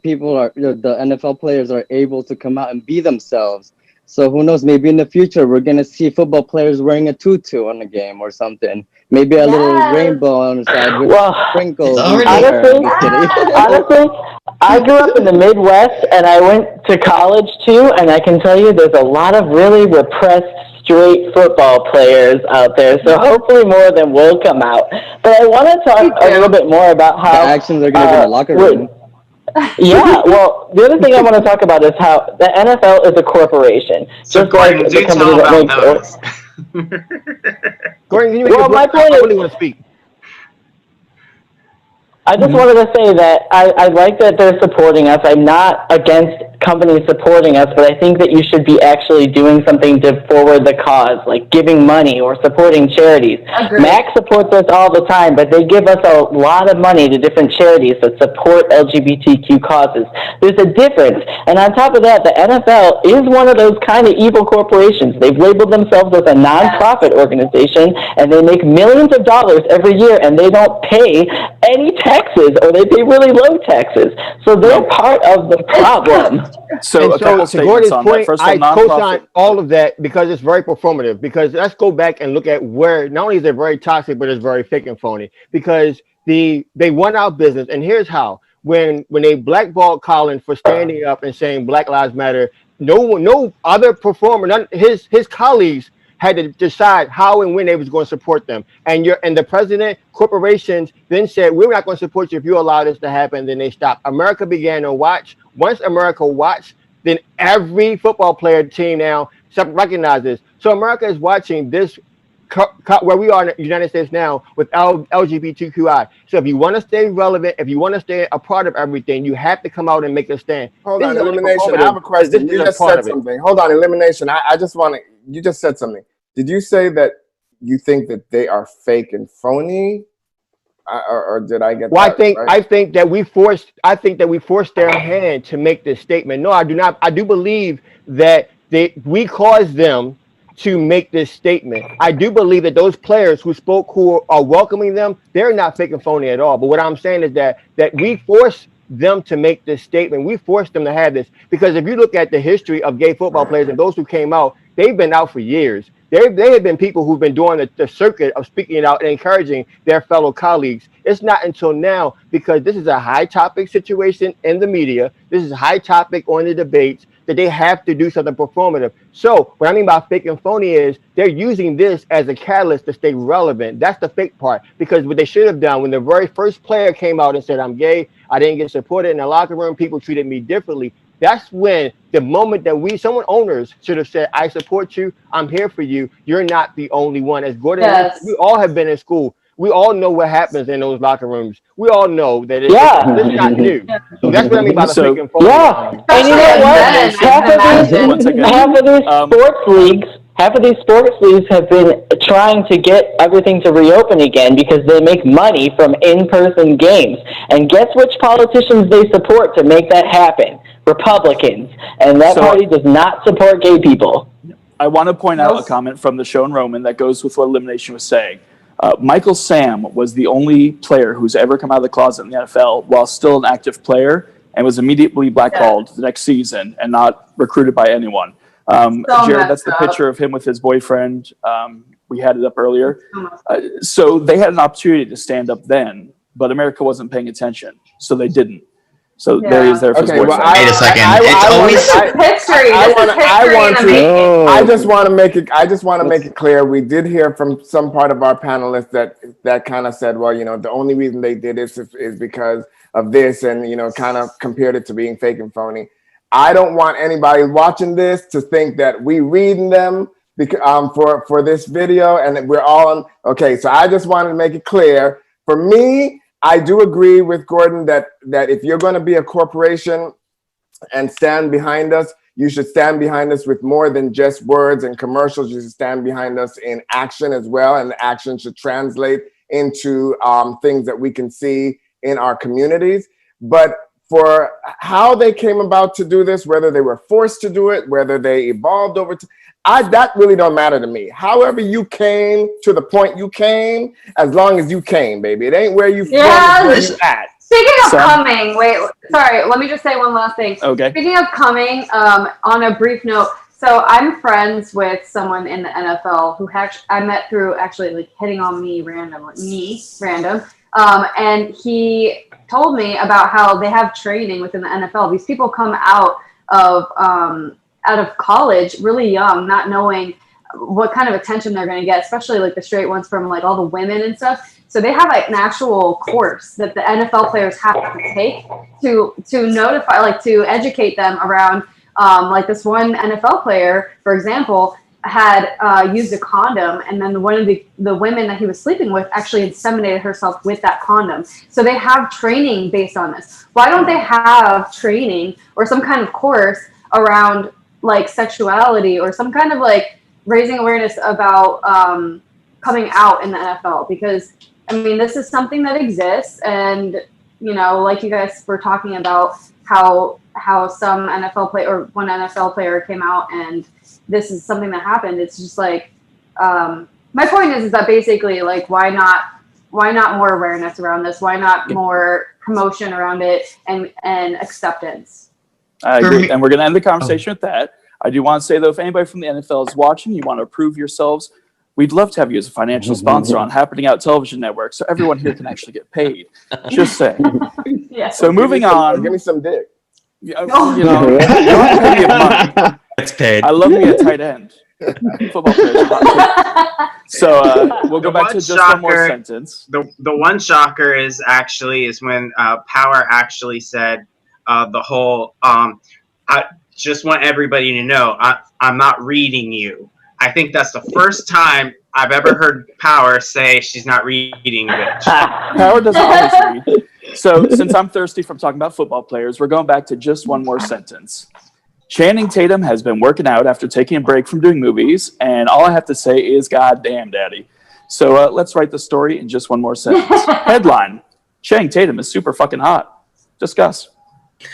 NFL players are able to come out and be themselves. So who knows? Maybe in the future we're gonna see football players wearing a tutu on the game or something. Maybe a little rainbow on the side with sprinkles. Honestly, I grew up in the Midwest and I went to college too, and I can tell you there's a lot of really repressed straight football players out there. So hopefully more of them will come out. But I want to talk a little bit more about how the actions are going to be in the locker room. Yeah, well, the other thing I want to talk about is how the NFL is a corporation. So, just Gordon, like do the tell company about that those. Gordon, can you make Well, my point I is, really want to speak. I just wanted to say that I like that they're supporting us. I'm not against companies supporting us, but I think that you should be actually doing something to forward the cause, like giving money or supporting charities. Mac supports us all the time, but they give us a lot of money to different charities that support LGBTQ causes. There's a difference. And on top of that, the NFL is one of those kind of evil corporations. They've labeled themselves as a nonprofit organization, and they make millions of dollars every year, and they don't pay any taxes, or they pay really low taxes. So they're part of the problem. So a couple to statements Gordon's on point, that. First I of all, co-sign all of that because it's very performative. Because let's go back and look at where not only is it very toxic, but it's very fake and phony. Because they won our business, and here's how: when they blackballed Colin for standing up and saying Black Lives Matter, no other performer, his colleagues had to decide how and when they was going to support them. And the president, corporations then said, we're not going to support you if you allow this to happen. Then they stopped. America began to watch. Once America watched, then every football player team now recognizes. So America is watching this where we are in the United States now with LGBTQI. So if you want to stay relevant, if you want to stay a part of everything, you have to come out and make a stand. Hold on, Elimination. I have a question. You just said something. Hold on, Elimination. I just want to. You just said something. Did you say that you think that they are fake and phony, or did I get? Well, that right? I think that we forced their hand to make this statement. No, I do not. I do believe that we caused them to make this statement. I do believe that those players who spoke, who are welcoming them, they're not fake and phony at all. But what I'm saying is that we forced them to make this statement. We forced them to have this because if you look at the history of gay football players and those who came out, they've been out for years. They have been people who've been doing the circuit of speaking out and encouraging their fellow colleagues. It's not until now, because this is a high topic situation in the media. This is a high topic on the debates, that they have to do something performative. So what I mean by fake and phony is they're using this as a catalyst to stay relevant. That's the fake part, because what they should have done when the very first player came out and said, I'm gay, I didn't get supported in the locker room, people treated me differently. That's when the moment that owners should have said, I support you, I'm here for you, you're not the only one. As Gordon, we all have been in school. We all know what happens in those locker rooms. We all know that it's not new. So that's what I mean by the fake and phony. And you know what? Half of these sports leagues have been trying to get everything to reopen again because they make money from in-person games. And guess which politicians they support to make that happen? Republicans. And that party does not support gay people. I want to point out a comment from the show in Roman that goes with what Elimination was saying. Michael Sam was the only player who's ever come out of the closet in the NFL while still an active player. and was immediately blackballed the next season and not recruited by anyone. Jared, that's the picture of him with his boyfriend. We had it up earlier. So they had an opportunity to stand up then, but America wasn't paying attention, so they didn't. So there he is there for his boyfriend. Wait a second. I just want to make it clear. We did hear from some part of our panelists that kind of said, well, the only reason they did this is because of this, and kind of compared it to being fake and phony. I don't want anybody watching this to think that we reading them for this video and we're all on. Okay, so I just wanted to make it clear. For me, I do agree with Gordon that if you're going to be a corporation and stand behind us, you should stand behind us with more than just words and commercials. You should stand behind us in action as well, and the action should translate into things that we can see in our communities. But for how they came about to do this, whether they were forced to do it, whether they evolved over time, that really don't matter to me. However you came to the point you came, as long as you came, baby. It ain't where you from, it's where you at. Speaking of coming, sorry, let me just say one last thing. Okay. Speaking of coming, on a brief note, so I'm friends with someone in the NFL who I met through actually like hitting on me random. And he told me about how they have training within the NFL. These people come out of college really young, not knowing what kind of attention they're going to get, especially like the straight ones from like all the women and stuff. So they have like an actual course that the NFL players have to take to notify, like to educate them around, like this one NFL player, for example, had used a condom, and then one of the women that he was sleeping with actually inseminated herself with that condom. So they have training based on this. Why don't they have training or some kind of course around like sexuality or some kind of like raising awareness about coming out in the NFL? Because I mean, this is something that exists, and like you guys were talking about how some NFL player or one NFL player came out and this is something that happened. It's just like my point is that basically like why not more awareness around this? Why not more promotion around it and acceptance? I agree. And we're going to end the conversation with that. I do want to say, though, if anybody from the NFL is watching, you want to prove yourselves, we'd love to have you as a financial sponsor on Happening Out Television Network so everyone here can actually get paid. Just saying. Yeah. So moving on. Give me some dick. You don't have plenty of money. It's paid. I love me a tight end. Football players. So we'll go back to just one more sentence. The one shocker is when Power actually said the whole I just want everybody to know I'm not reading you. I think that's the first time I've ever heard Power say she's not reading, bitch. Power doesn't always read. So since I'm thirsty from talking about football players, we're going back to just one more sentence. Channing Tatum has been working out after taking a break from doing movies, and all I have to say is goddamn, daddy. So let's write the story in just one more sentence. Headline: Channing Tatum is super fucking hot. Discuss.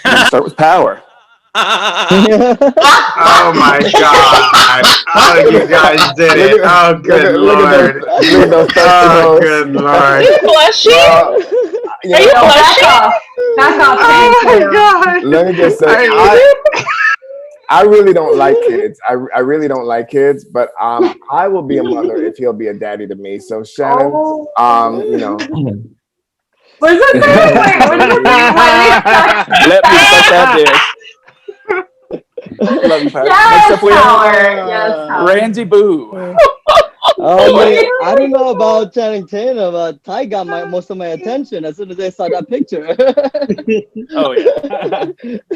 We're gonna start with Power. Oh my god! Oh, you guys did it! Oh, good lord! Oh, good lord! Are you blushing? Are you blushing? Back off! Oh my god! Let me just say, I really don't like kids. I really don't like kids, but I will be a mother if he'll be a daddy to me. So Shannon, What does that say? Wait, what does that say? Let me suck that dick. Love you, Power. Yes, Next up, we Power. have Yes, Power. Randy Boo. Oh man, I don't know about Channing Tatum, but Ty got most of my attention as soon as I saw that picture. Oh yeah,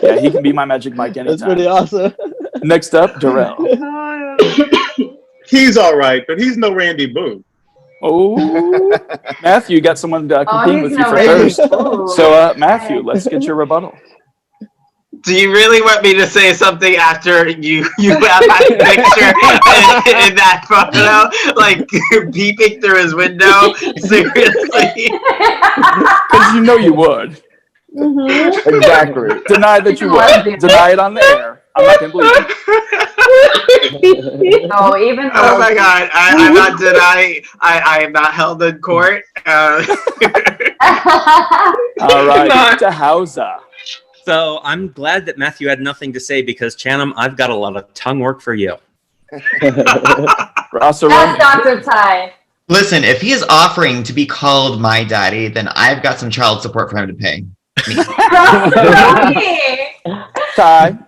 yeah. He can be my Magic Mike anytime. That's pretty awesome. Next up, Darrell. He's all right, but he's no Randy Boo. Oh, Matthew, you got someone competing with you for first. So, Matthew, let's get your rebuttal. Do you really want me to say something after you have that picture in that photo, like peeping through his window? Seriously? Because you know you would. Mm-hmm. Exactly. Deny that you would. Deny it on the air. I'm not gonna believe it. Oh, even though. Oh my god! I'm not denying. I am not held in court. All right, to Hausa. So I'm glad that Matthew had nothing to say because Chanum, I've got a lot of tongue work for you. That's Dr. Ty. Listen, if he is offering to be called my daddy, then I've got some child support for him to pay. Ty.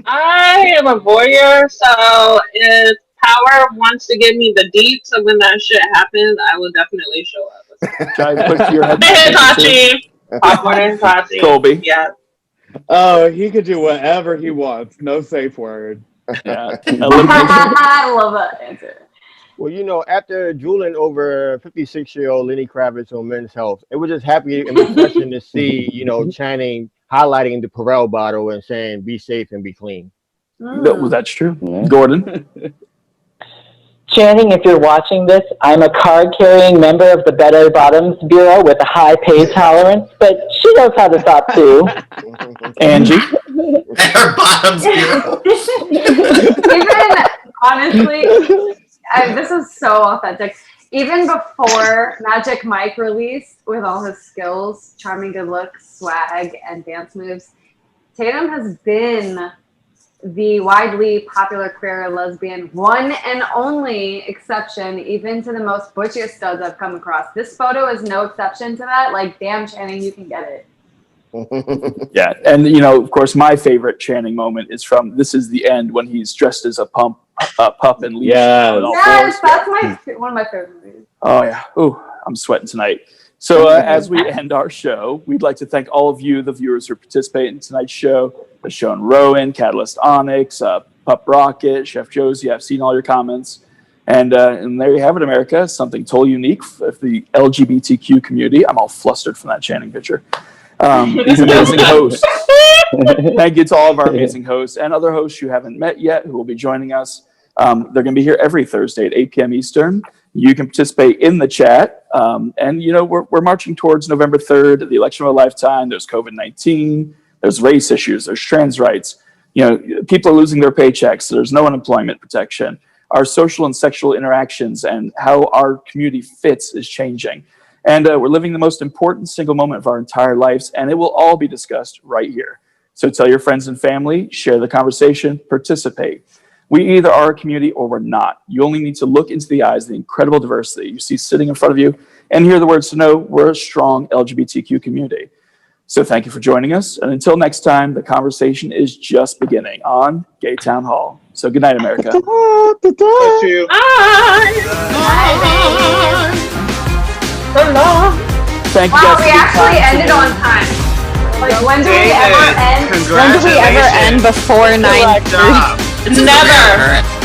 I am a voyeur, so if Power wants to give me the deets of when that shit happened, I will definitely show up. Try put your head. Tachi. Popcorn and Tachi. Colby. Yeah. Oh, he could do whatever he wants. No safe word. Yeah. I love that answer. Well, you know, after drooling over 56-year-old Lenny Kravitz on Men's Health, it was just happy and refreshing to see, you know, Channing highlighting the Perel bottle and saying, be safe and be clean. No, that's true. Gordon. Channing, if you're watching this, I'm a card-carrying member of the Better Bottoms Bureau with a high pay tolerance, but she knows how to talk too. Angie. Better Bottoms Bureau. Even, honestly, this is so authentic. Even before Magic Mike released, with all his skills, charming good looks, swag, and dance moves, Tatum has been the widely popular queer lesbian, one and only exception, even to the most butchiest studs I've come across. This photo is no exception to that. Like, damn, Channing, you can get it. Yeah, and you know, of course, my favorite Channing moment is from This Is the End when he's dressed as a pup and leash. Yes, that's one of my favorite movies. Oh yeah, ooh, I'm sweating tonight. So as we end our show, we'd like to thank all of you, the viewers who participate in tonight's show. The show in Rowan, Catalyst Onyx, Pup Rocket, Chef Josie. I've seen all your comments, and there you have it, America. Something totally unique for the LGBTQ community. I'm all flustered from that Channing picture. These amazing hosts. Thank you to all of our amazing hosts and other hosts you haven't met yet who will be joining us. They're going to be here every Thursday at 8 p.m. Eastern. You can participate in the chat. And, you know, we're marching towards November 3rd, the election of a lifetime. There's COVID-19. There's race issues. There's trans rights. You know, people are losing their paychecks. There's no unemployment protection. Our social and sexual interactions and how our community fits is changing. And we're living the most important single moment of our entire lives, and it will all be discussed right here. So tell your friends and family, share the conversation, participate. We either are a community or we're not. You only need to look into the eyes of the incredible diversity you see sitting in front of you and hear the words to know we're a strong LGBTQ community. So thank you for joining us. And until next time, the conversation is just beginning on Gay Town Hall. So good night, America. Bless you. Thank you Wow, guys we actually ended on time. Like, when do we ever end? When do we ever end before 9:30? Never.